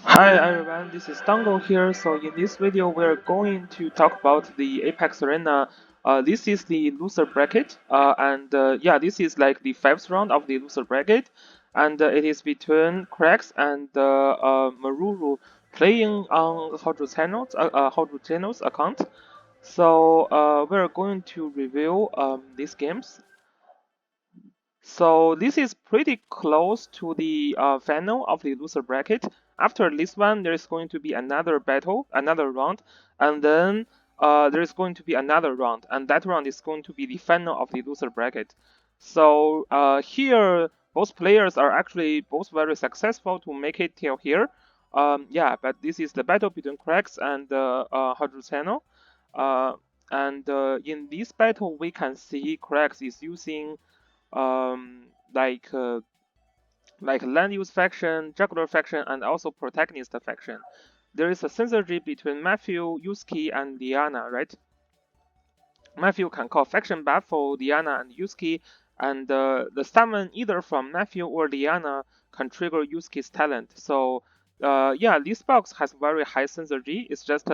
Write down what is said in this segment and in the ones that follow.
Hi everyone, this is Dango here. So in this video, we're going to talk about the Apex Arena. This is the loser bracket, and yeah, this is like the fifth round of the loser bracket, and it is between Crex and Meruru playing on Channel's account. So we're going to review these games. So this is pretty close to the final of the loser bracket. After this one, there is going to be another battle, another round, and then there is going to be another round, and that round is going to be the final of the loser bracket. So here, both players are actually both very successful to make it till here. Yeah, but this is the battle between Crex and Channel. Uh, and in this battle, we can see Crex is using um, like uh, like land use faction, juggler faction, and also protagonist faction. There is a synergy between Matthew, Yusuke, and Liana, right? Matthew can call faction buff for Liana and Yusuke, and the summon either from Matthew or Liana can trigger Yusuke's talent. So yeah, this box has very high synergy. It's just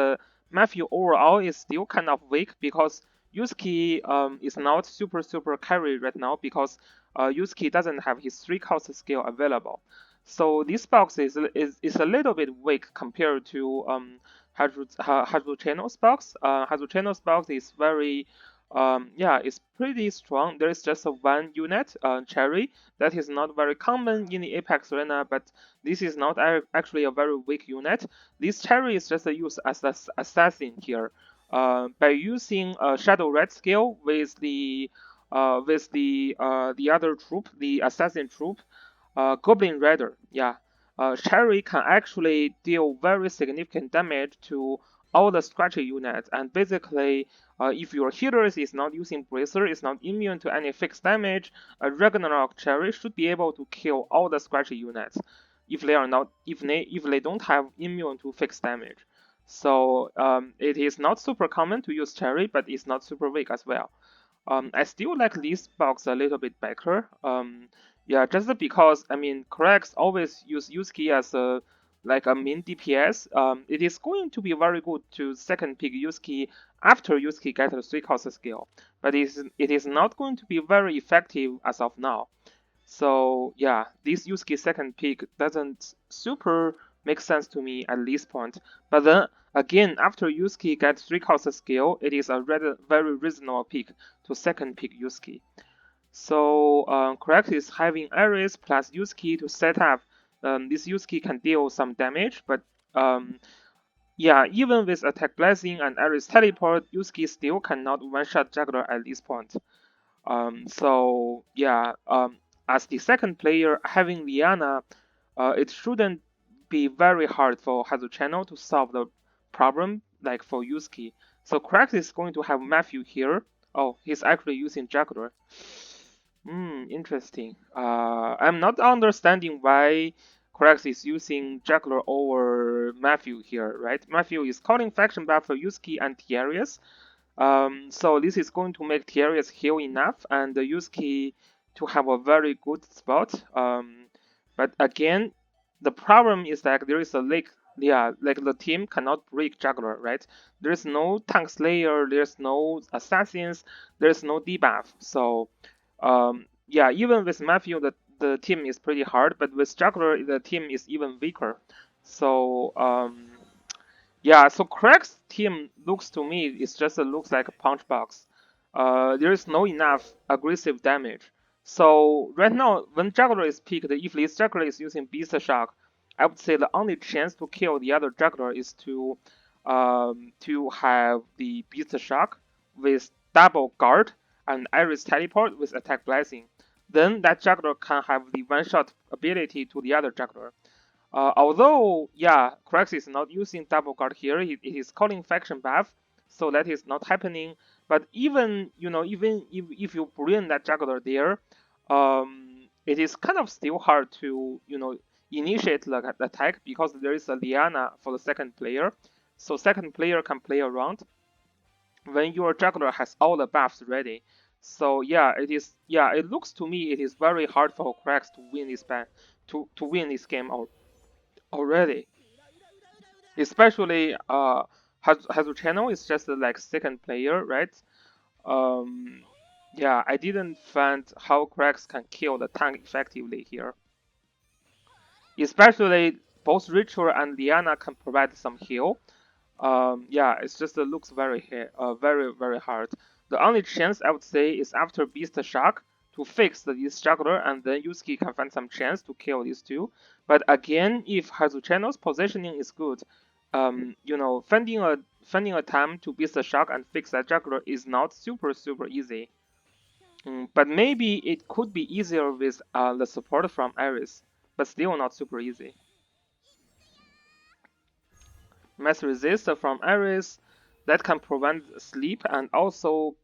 Matthew overall is still kind of weak because Yusuke is not super carry right now because Yusuke doesn't have his 3-cost skill available. So this box is a little bit weak compared to Hazu Channel's box. Hazu Channel's box is very yeah, it's pretty strong. There is just a one unit, Cherry, that is not very common in the Apex Arena, but this is not actually a very weak unit. This Cherry is just used as an assassin here. By using a Shadow Red skill with the other troop, the assassin troop, Goblin Rider, yeah. Cherry can actually deal very significant damage to all the scratchy units, and basically, if your healers is not using Bracer, is not immune to any fixed damage, a Ragnarok Cherry should be able to kill all the scratchy units if they are not if they don't have immune to fixed damage. So it is not super common to use Cherry, but it's not super weak as well. I still like this box a little bit better. Yeah, just because I mean, Crex always use Yusuke as a like a main DPS. It is going to be very good to second pick Yusuke after Yusuke gets a 3-cost skill, but it is not going to be very effective as of now. So yeah, this Yusuke second pick doesn't super make sense to me at this point. But then again, after Yusuke gets 3-cost skill, it is a very reasonable pick to second pick Yusuke. So Crex is having Ares plus Yusuke to set up. This Yusuke can deal some damage, but yeah, even with attack blessing and Ares teleport, Yusuke still cannot one-shot Juggler at this point. So yeah, as the second player having Liana, it shouldn't be very hard for Hazu Channel to solve the problem like for Yusuke. So Crax is going to have Matthew here. Oh, he's actually using Juggler. Interesting. I'm not understanding why Crax is using Juggler over Matthew here, right? Matthew is calling faction buff for Yusuke and Tiarius. So this is going to make Tiarius heal enough and Yusuke to have a very good spot. But again, the problem is that there is a leak. Yeah, like the team cannot break Juggler, right? There's no Tank Slayer, there's no Assassins, there's no debuff. So, yeah, even with Matthew, the team is pretty hard, but with Juggler, the team is even weaker. So, yeah, so Craig's team looks to me, it just looks like a punch box. There is no enough aggressive damage. So right now, when Juggler is picked, if this Juggler is using Beast Shock, I would say the only chance to kill the other Juggler is to have the Beast Shock with double guard and Iris teleport with attack blessing. Then that Juggler can have the one-shot ability to the other Juggler. Although, yeah, Crex is not using double guard here, it is calling faction buff, so that is not happening. But even, even if you bring that juggler there, it is kind of still hard to, initiate the attack because there is a Liana for the second player. So second player can play around when your juggler has all the buffs ready. So yeah, it looks to me it is very hard for Crex to win this to win this game already. especially Hazu Channel is just like second player, right? Um, yeah, I didn't find how Crex can kill the tank effectively here. Especially both Ritual and Liana can provide some heal. Yeah, it's just looks very hard. The only chance I would say is after Beast Shock to fix this juggler, and then Yusuke can find some chance to kill these two. But again, if Hazuchano's positioning is good, you know, finding a time to Beast Shock and fix that juggler is not super easy. But maybe it could be easier with the support from Ares, but still not super easy. Mass resist from Ares that can prevent sleep and also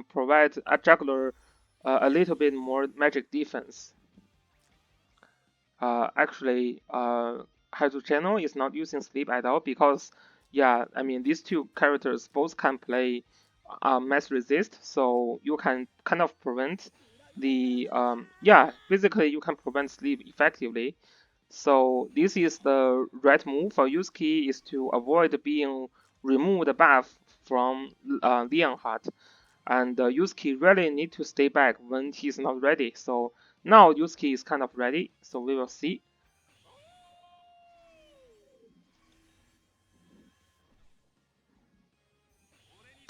provide a juggler a little bit more magic defense. Actually, Hydro Channel is not using sleep at all because, yeah, I mean, these two characters both can play mass resist, so you can kind of prevent the, yeah, basically you can prevent sleep effectively. So this is the right move for Yusuke is to avoid being removed buff from Leonhardt. And Yusuke really need to stay back when he's not ready. So now Yusuke is kind of ready, so we will see.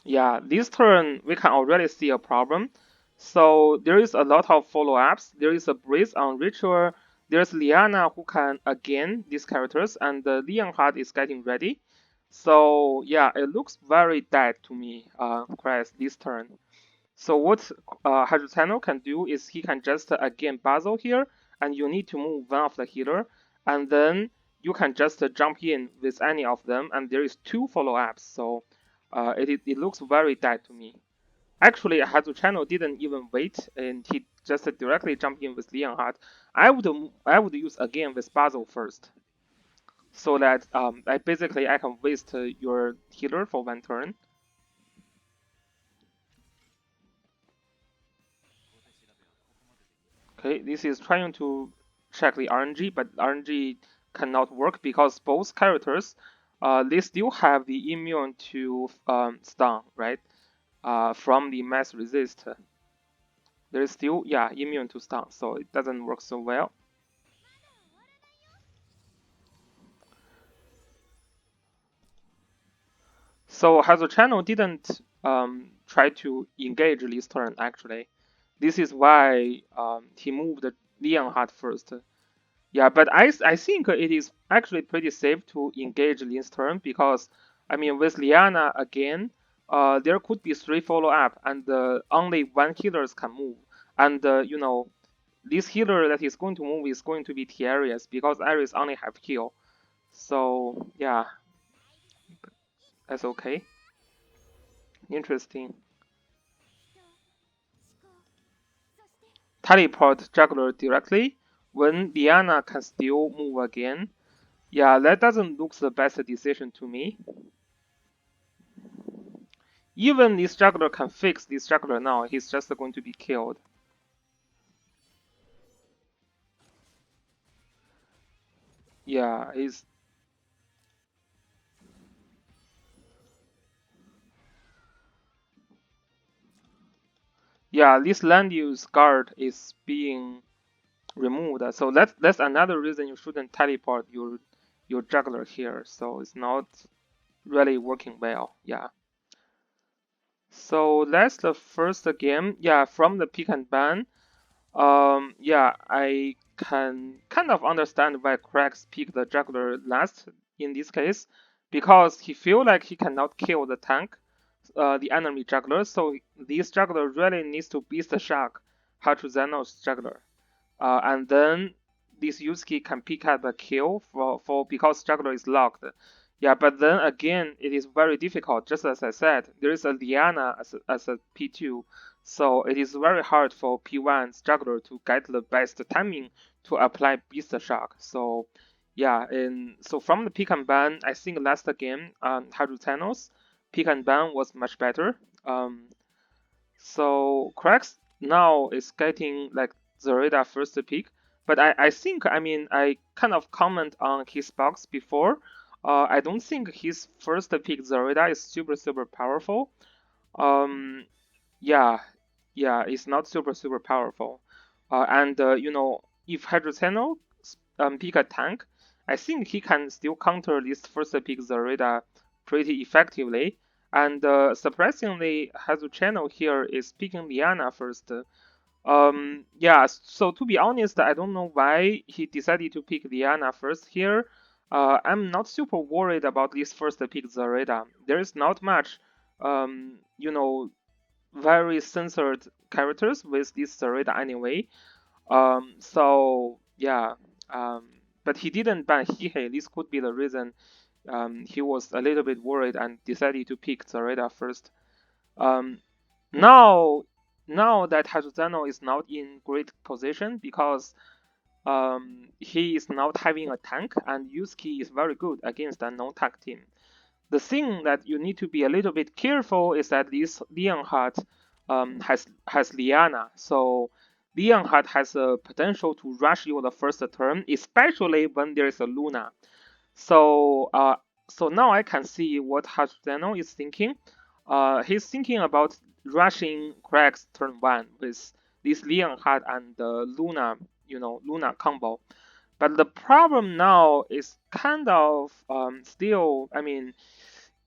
Yeah, this turn we can already see a problem. So there is a lot of follow-ups. There is a Breeze on Ritual. There's Liana who can again these characters, and Leonhardt is getting ready. So yeah, it looks very dead to me, Chris, this turn. So what Hydrotano can do is he can just again Basil here, and you need to move one of the healer, and then you can just jump in with any of them, and there is two follow-ups. So it looks very dead to me. Actually, Channel didn't even wait, and he just directly jumped in with Leonhardt. I would use again with Basil first, so that I can waste your healer for one turn. Okay, this is trying to check the RNG, but RNG cannot work because both characters, they still have the immune to stun, right? From the mass resist, there is still immune to stun, so it doesn't work so well. So Channel didn't try to engage this turn actually. This is why he moved Leonhardt first. Yeah, but I think it is actually pretty safe to engage this turn because, I mean, with Liana again, there could be three follow-up and only one healers can move. And, you know, this healer that is going to move is going to be Tiaris because Iris only have heal. So, yeah, that's okay. Interesting. Teleport juggler directly when Liana can still move again. Yeah, that doesn't look the best decision to me. Even this juggler can fix this juggler now, he's just going to be killed. Yeah, he's... Yeah, this land use guard is being removed. So that's another reason you shouldn't teleport your juggler here. So it's not really working well. Yeah. So that's the first game. Yeah, from the pick and ban. Yeah, I can kind of understand why Crex picked the juggler last in this case, because he feel like he cannot kill the tank, the enemy juggler, so this juggler really needs to beat the shock Hatruzano's juggler. And then this Yusuke can pick up a kill for because juggler is locked. Yeah, but then again, it is very difficult. Just as I said, there is a Liana as a P2, so it is very hard for P1's juggler to get the best timing to apply Beast Shock. So yeah, and so from the pick and ban, I think last game, Harutenos, pick and ban was much better. So Crex now is getting like Zareda first pick, but I think I mean I kind of comment on his box before. I don't think his first pick Zareda is super powerful. Um, yeah, yeah, it's not super powerful. And you know, if Hydroceno pick a tank, I think he can still counter this first pick Zareda pretty effectively. And surprisingly, Hydroceno here is picking Liana first. Yeah, so to be honest, I don't know why he decided to pick Liana first here. I'm not super worried about this first pick Zareda. There is not much, you know, very censored characters with this Zareda anyway. So yeah, um, but he didn't ban Hihei. This could be the reason he was a little bit worried and decided to pick Zareda first. Um, now, now that Hazuzano is not in great position because he is not having a tank and Yusuke is very good against a no-tank team. The thing that you need to be a little bit careful is that this Leonhardt has Liana, so Leonhardt has a potential to rush you the first turn, especially when there is a Luna. So so now I can see what Hashidano is thinking. He's thinking about rushing Crex turn 1 with this Leonhardt and Luna, you know, Luna combo. But the problem now is kind of still, I mean,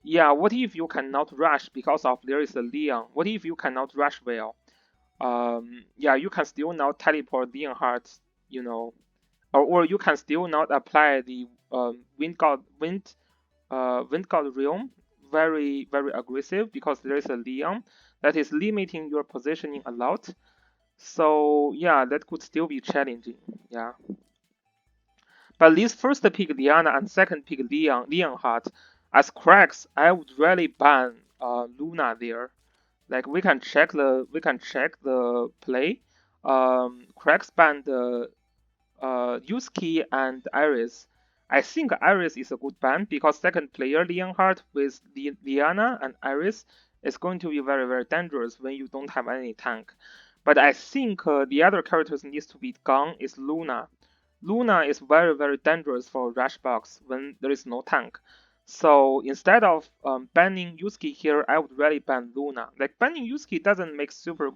yeah, what if you cannot rush because of there is a Leon? What if you cannot rush well? Yeah, you can still not teleport Leonhardt, you know, or you can still not apply the Wind God Realm very aggressive because there is a Leon that is limiting your positioning a lot. So yeah, that could still be challenging. Yeah. But this first pick Liana and second pick Leonhardt as Crex, I would really ban Luna there. Like we can check the play. Crex banned Yusuke and Iris. I think Iris is a good ban because second player Leonhardt with Liana and Iris is going to be very dangerous when you don't have any tank. But I think the other characters needs to be gone is Luna. Luna is very dangerous for rush box when there is no tank. So instead of banning Yusuke here, I would really ban Luna. Like banning Yusuke doesn't make super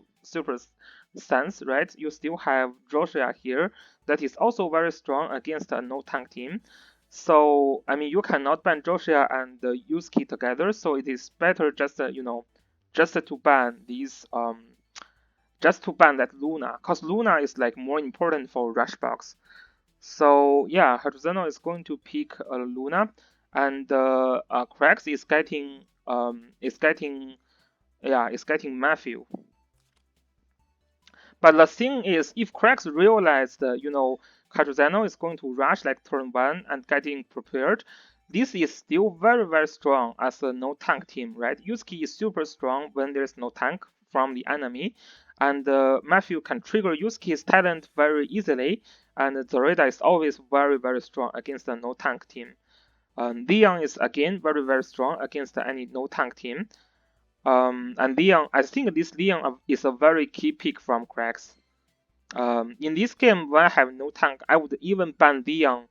sense, right? You still have Joshua here that is also very strong against a no tank team. So I mean, you cannot ban Joshua and Yusuke together. So it is better just you know, just to ban these just to ban that Luna, cause Luna is like more important for rush box. So yeah, Harzano is going to pick Luna, and Crex is getting Matthew. But the thing is, if Crex realized, you know, Cajuzano is going to rush like turn 1 and getting prepared, this is still very strong as a no tank team, right? Yusuke is super strong when there's no tank from the enemy, and Matthew can trigger Yusuke's talent very easily, and Zoreda is always very strong against a no tank team. Leon is again very strong against any no tank team. And Leon, I think this Leon is a very key pick from Crex. In this game, when I have no tank, I would even ban Leon,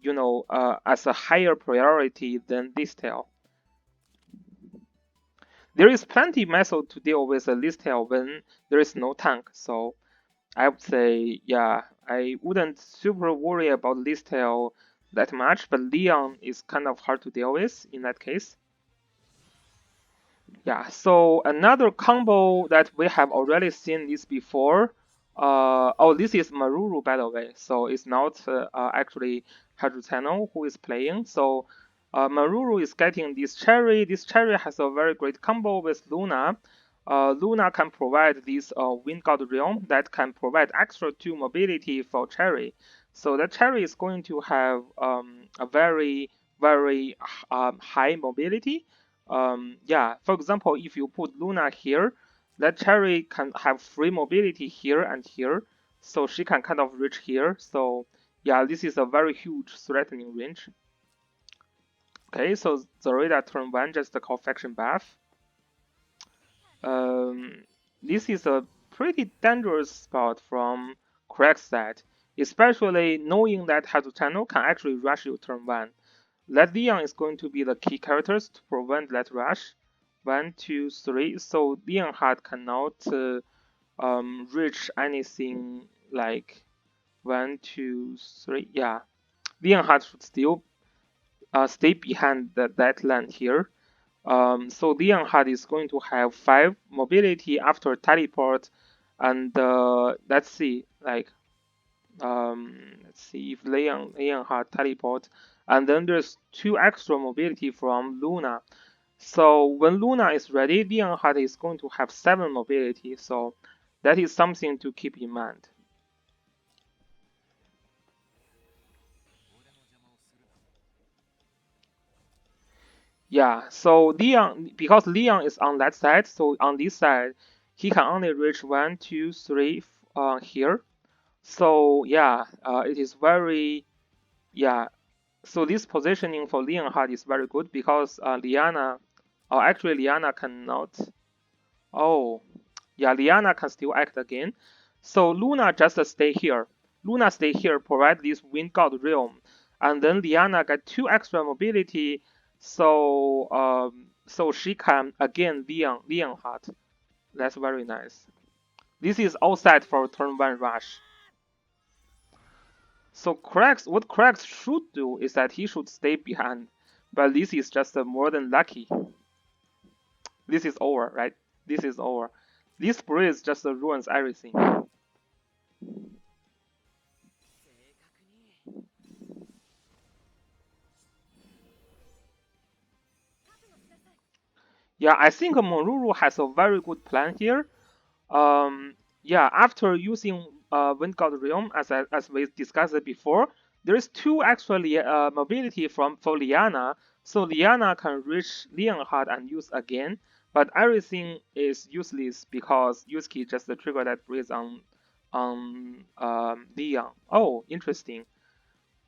you know, as a higher priority than Listel. There is plenty method to deal with a Listel when there is no tank, so I would say, yeah, I wouldn't super worry about Listel that much, but Leon is kind of hard to deal with in that case. Yeah, so another combo that we have already seen this before. Oh, this is Meruru, by the way. So it's not actually Hydrotano who is playing. So Meruru is getting this cherry. This cherry has a very great combo with Luna. Luna can provide this Wind God Realm that can provide extra 2 mobility for cherry. So that cherry is going to have a very high mobility. Yeah, for example, if you put Luna here, that cherry can have free mobility here and here, so she can kind of reach here. So yeah, this is a very huge threatening range. Okay, so Zorida turn 1 just call faction buff. This is a pretty dangerous spot from Craig's side, especially knowing that Hazuchano can actually rush you turn 1. That Leon is going to be the key characters to prevent that rush. 1, 2, 3. So Leonhardt cannot reach anything like 1, 2, 3. Yeah, Leonhardt should still stay behind that line here. So Leonhardt is going to have 5 mobility after teleport, and let's see, let's see if Leonhardt teleport, and then there's 2 extra mobility from Luna. So when Luna is ready, Leonhardt is going to have 7 mobility. So that is something to keep in mind. Yeah, so Leon, because Leon is on that side, so on this side, he can only reach 1, 2, 3 here. So yeah, it is very, yeah. So this positioning for Leonhardt is very good because Liana, actually Liana cannot. Oh, yeah, Liana can still act again. So Luna just stay here. Luna stay here, provide this Wind God Realm, and then Liana get 2 extra mobility, so so she can again Leonhardt. That's very nice. This is all set for turn 1 rush. So Crex, what Crex should do is that he should stay behind, but this is just more than lucky. This is over, right? This is over. This breeze just ruins everything. Yeah, I think Meruru has a very good plan here. Yeah, after using Wind God Realm, as we discussed before, there is 2 extra mobility for Liana, so Liana can reach Leonhardt and use again. But everything is useless because Yusuke just triggered that breeze on Leon. Oh, interesting.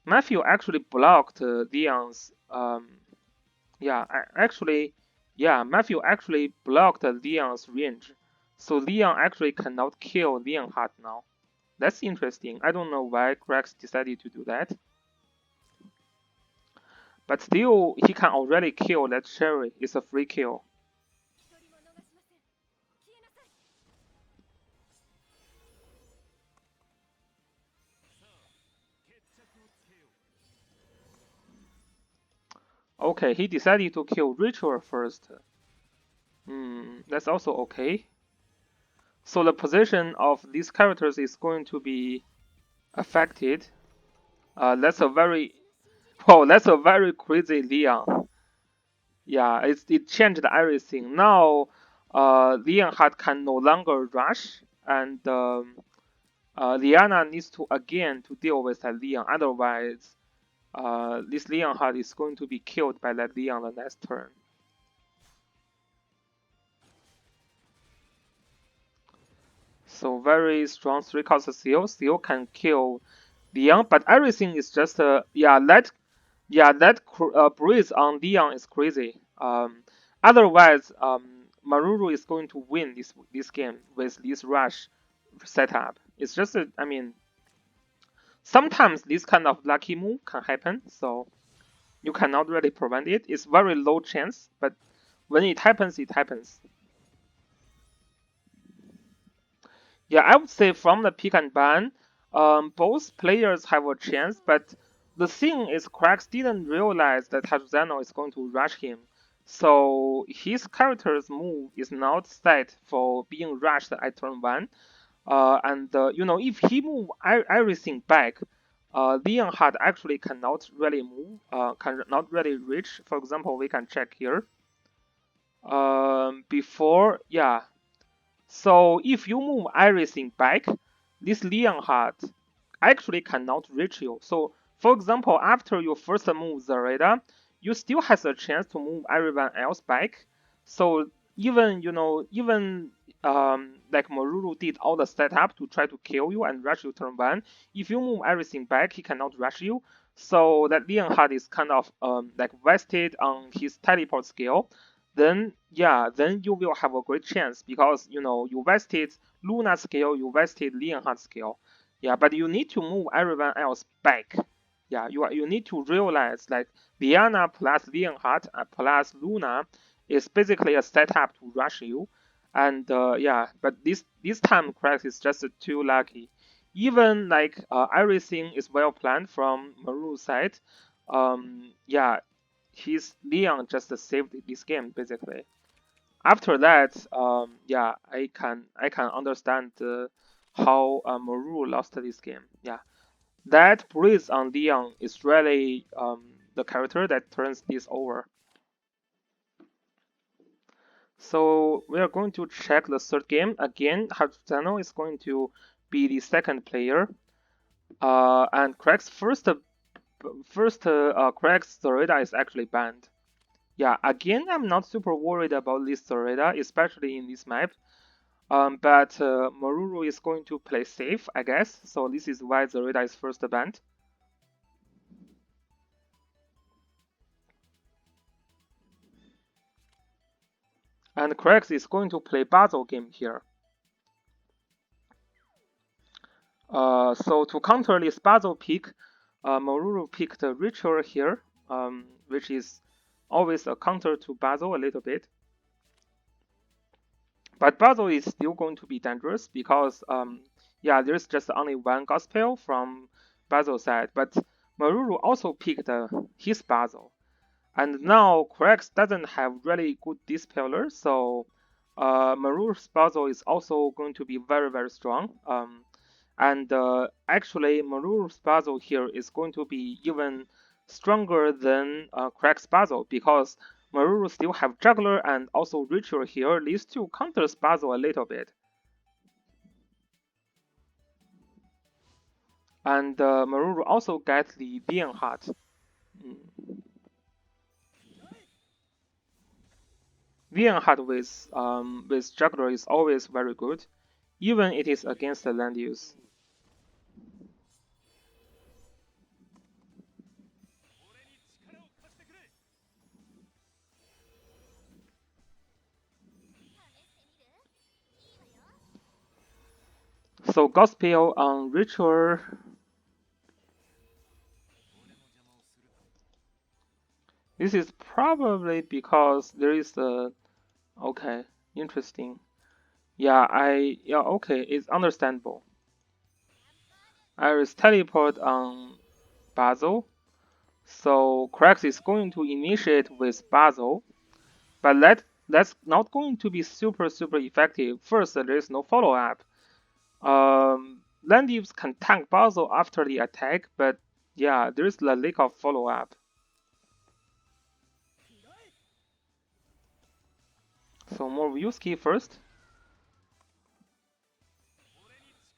Matthew actually blocked Leon's yeah, actually, yeah, Matthew actually blocked Leon's range, so Leon actually cannot kill Leonhardt now. That's interesting. I don't know why Crex decided to do that, but still, he can already kill that Cherry. It's a free kill. Okay, he decided to kill Ritual first. That's also okay. So the position of these characters is going to be affected. That's a very well, that's a very crazy Leon. Yeah, it changed everything. Now, Leonhardt can no longer rush, and Liana needs to again to deal with that Leon. Otherwise, this Leonhardt is going to be killed by that Leon the next turn. So very strong 3-cost seal can kill Leon, but everything is just that breeze on Leon is crazy. Otherwise, Meruru is going to win this game with this rush setup. It's just I mean, sometimes this kind of lucky move can happen, so you cannot really prevent it. It's very low chance, but when it happens, it happens. Yeah, I would say from the pick and ban, both players have a chance, but the thing is, Crex didn't realize that Hatsuzano is going to rush him, so his character's move is not set for being rushed at turn 1. And you know, if he move everything back, Leonhardt actually cannot really move, cannot really reach. For example, we can check here. Before, yeah, so if you move everything back, this Leonhardt actually cannot reach you. So for example, after you first move Zareda, you still has a chance to move everyone else back. So even like Meruru did all the setup to try to kill you and rush you turn 1, if you move everything back, he cannot rush you. So that Leonhardt is kind of like vested on his teleport skill. Then yeah, then you will have a great chance because you vested Luna skill, you vested Leonhardt skill. Yeah, but you need to move everyone else back. Yeah, you need to realize like Diana plus Leonhardt plus Luna is basically a setup to rush you, and yeah, but this time Crex is just too lucky. Even like everything is well planned from Maru's side. Yeah, his Leon just saved this game basically. After that, yeah, I can understand how Maru lost this game. Yeah, that breeze on Leon is really the character that turns this over. So we are going to check the third game again. Hatsano is going to be the second player, and Craig's first Craig's Zoreda is actually banned. Yeah, again, I'm not super worried about this Zoreda, especially in this map. But Meruru is going to play safe, I guess. So this is why Zoreda is first banned. And Crex is going to play Basil game here. So to counter this Basil pick, Meruru picked Ritual here, which is always a counter to Basil a little bit. But Basil is still going to be dangerous because, yeah, there's just only one Gospel from Basil's side. But Meruru also picked his Basil. And now Crex doesn't have really good dispeller, so Maru's puzzle is also going to be very, very strong. And actually, Maru's puzzle here is going to be even stronger than Crex's puzzle because Maruru still have Juggler and also Ritual here. These two counters puzzle a little bit. And Maruru also gets the Dian Heart. Leonhardt with Juggler is always very good, even it is against the land use. So Gospel on Ritual. This is probably because there is a okay, interesting. Yeah, okay, it's understandable. Iris teleport on Basil. So Crex is going to initiate with Basil, but that's not going to be super effective. First, there is no follow up. Landives can tank Basil after the attack, but yeah, there is the lack of follow up. So more Yuski first.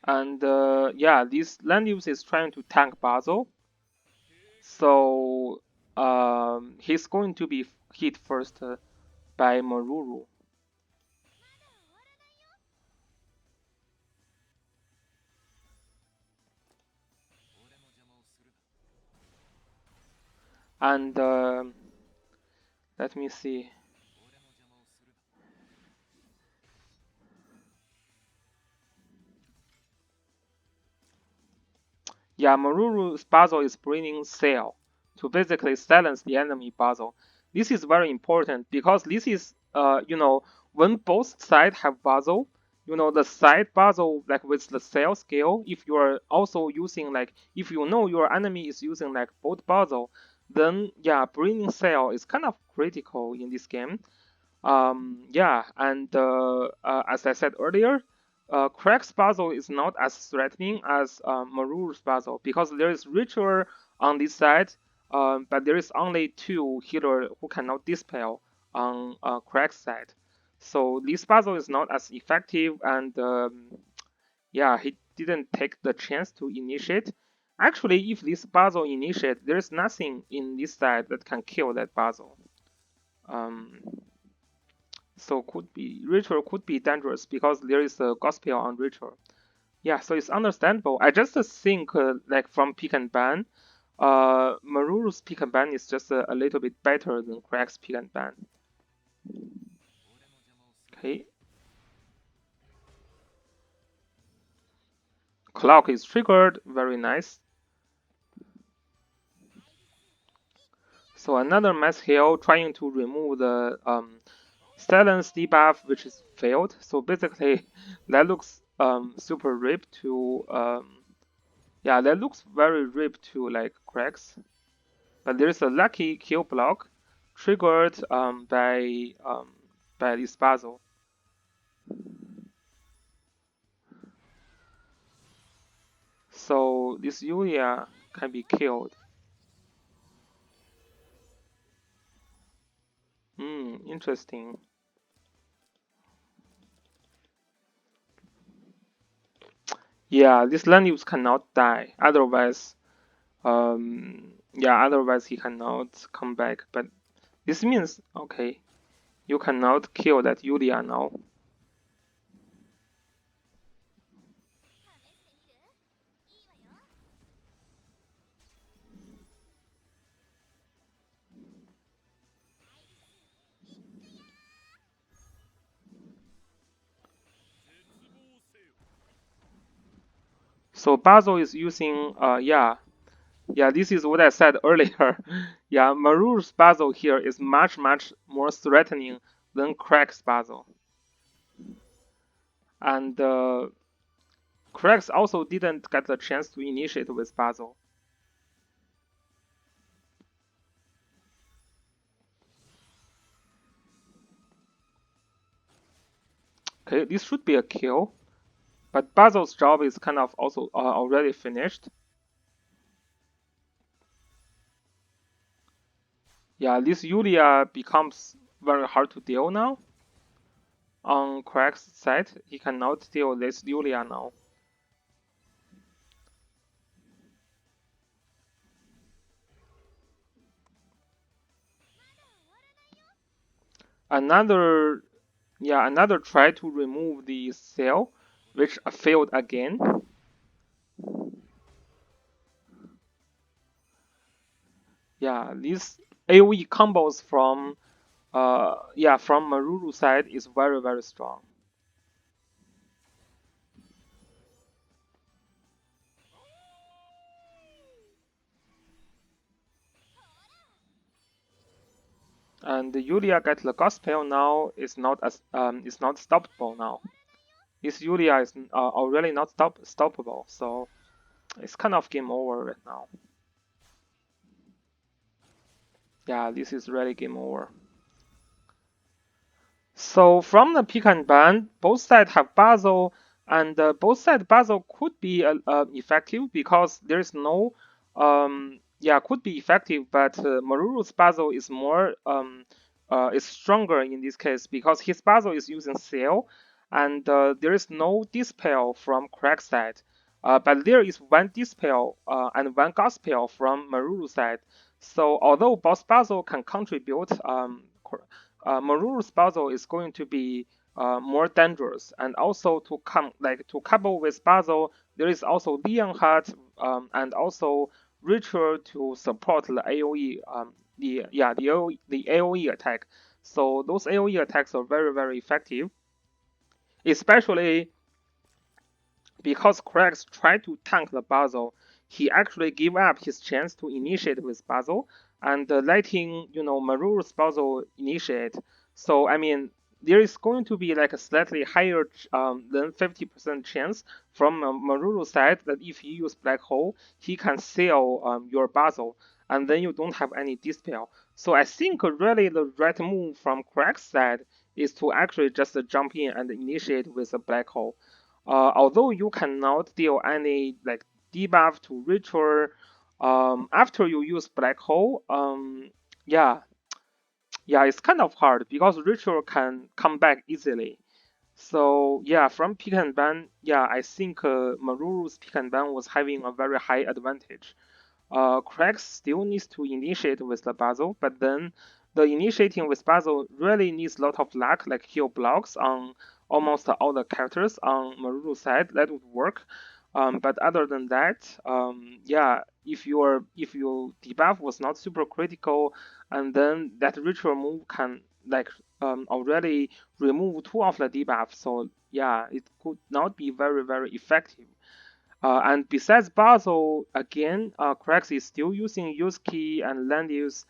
And yeah, this Landius is trying to tank Basil. So he's going to be hit first by Meruru. And let me see. Yeah, Maruru's puzzle is bringing Sail to basically silence the enemy puzzle. This is very important because this is, when both sides have puzzle, the side puzzle, like with the Sail skill, if you are also using, like, if you know your enemy is using, like, both puzzle, then, yeah, bringing Sail is kind of critical in this game. Yeah, and as I said earlier, Craig's puzzle is not as threatening as Maruru's puzzle because there is Ritual on this side, but there is only two healer who cannot dispel on Craig's side. So this puzzle is not as effective, and yeah, he didn't take the chance to initiate. Actually, if this puzzle initiate, there is nothing in this side that can kill that puzzle. Um, so could be Ritual could be dangerous because there is a Gospel on Ritual. Yeah, so it's understandable. I just think like from pick and ban, Maruru's pick and ban is just a little bit better than Craig's pick and ban. Okay. Clock is triggered, very nice. So another mass heal trying to remove the silence debuff, which is failed. So basically, that looks super ripped to yeah, that looks very ripped to like Crex. But there's a lucky kill block triggered by this puzzle. So this Yulia can be killed. Interesting. Yeah, this Lanius cannot die. Otherwise, yeah, otherwise he cannot come back. But this means, okay, you cannot kill that Yulia now. So Basil is using, yeah, this is what I said earlier. Yeah, Maru's Basil here is much, much more threatening than Crack's Basil. And Crex also didn't get the chance to initiate with Basil. Okay, this should be a kill, but Basil's job is kind of also already finished. Yeah, this Yulia becomes very hard to deal now. On Crex's side, he cannot deal this Yulia now. Another, yeah, another try to remove the cell, which failed again. Yeah, these AoE combos from yeah, from Meruru side is very, very strong. And Yulia get the gospel now is not stoppable now. This Yulia is already not stoppable, so it's kind of game over right now. Yeah, this is really game over. So from the pick and ban, both sides have Basil, and both sides Basil could be effective because there is no, yeah, could be effective, but Maruru's Basil is more, is stronger in this case because his Basil is using Seal, and there is no Dispel from Crack side. But there is one Dispel and one Gospel from Maruru side. So although boss Basil can contribute, Maruru's Basil is going to be more dangerous, and also to come like to couple with Basil, there is also Leon Heart and also Ritual to support the AOE the AOE attack. So those AOE attacks are very very effective, especially because Crex tried to tank the Basil, he actually gave up his chance to initiate with Basil and letting Maruru's Basil initiate. So I mean, there is going to be like a slightly higher than 50% chance from Maruru's side that if you use Black Hole, he can seal your Basil, and then you don't have any dispel. So I think really the right move from Crex's side is to actually just jump in and initiate with a Black Hole. Although you cannot deal any like debuff to ritual after you use black hole, yeah, yeah, it's kind of hard because ritual can come back easily. So yeah, from pick and ban, yeah, I think Maruru's pick and ban was having a very high advantage. Crex still needs to initiate with the Basil, but then the initiating with Basil really needs a lot of luck, like heal blocks on almost all the characters on Maruru's side. That would work. But other than that, yeah, if your debuff was not super critical, and then that ritual move can like already remove two of the debuff, so yeah, it could not be very very effective. And besides Basel, again, Crex is still using use key and land use.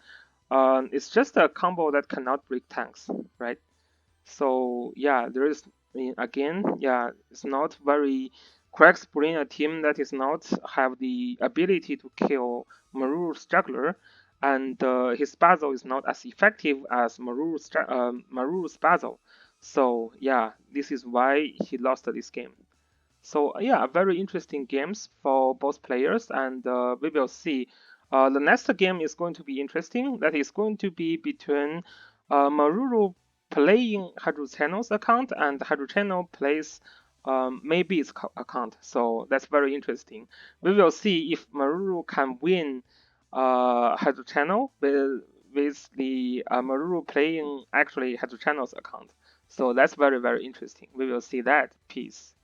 it's just a combo that cannot break tanks, right? So yeah, there is again, yeah, it's not very. Crex bring a team that is not have the ability to kill Maruru's juggler, and his puzzle is not as effective as Maruru's puzzle. So yeah, this is why he lost this game. So yeah, very interesting games for both players, and we will see. The next game is going to be interesting. That is going to be between Maruru playing Hydrochannel's account and Hydrochannel plays Maybe's account. So that's very interesting. We will see if Maruru can win Hydrochannel with the Maruru playing actually Hydrochannel's account. So that's very, very interesting. We will see that piece.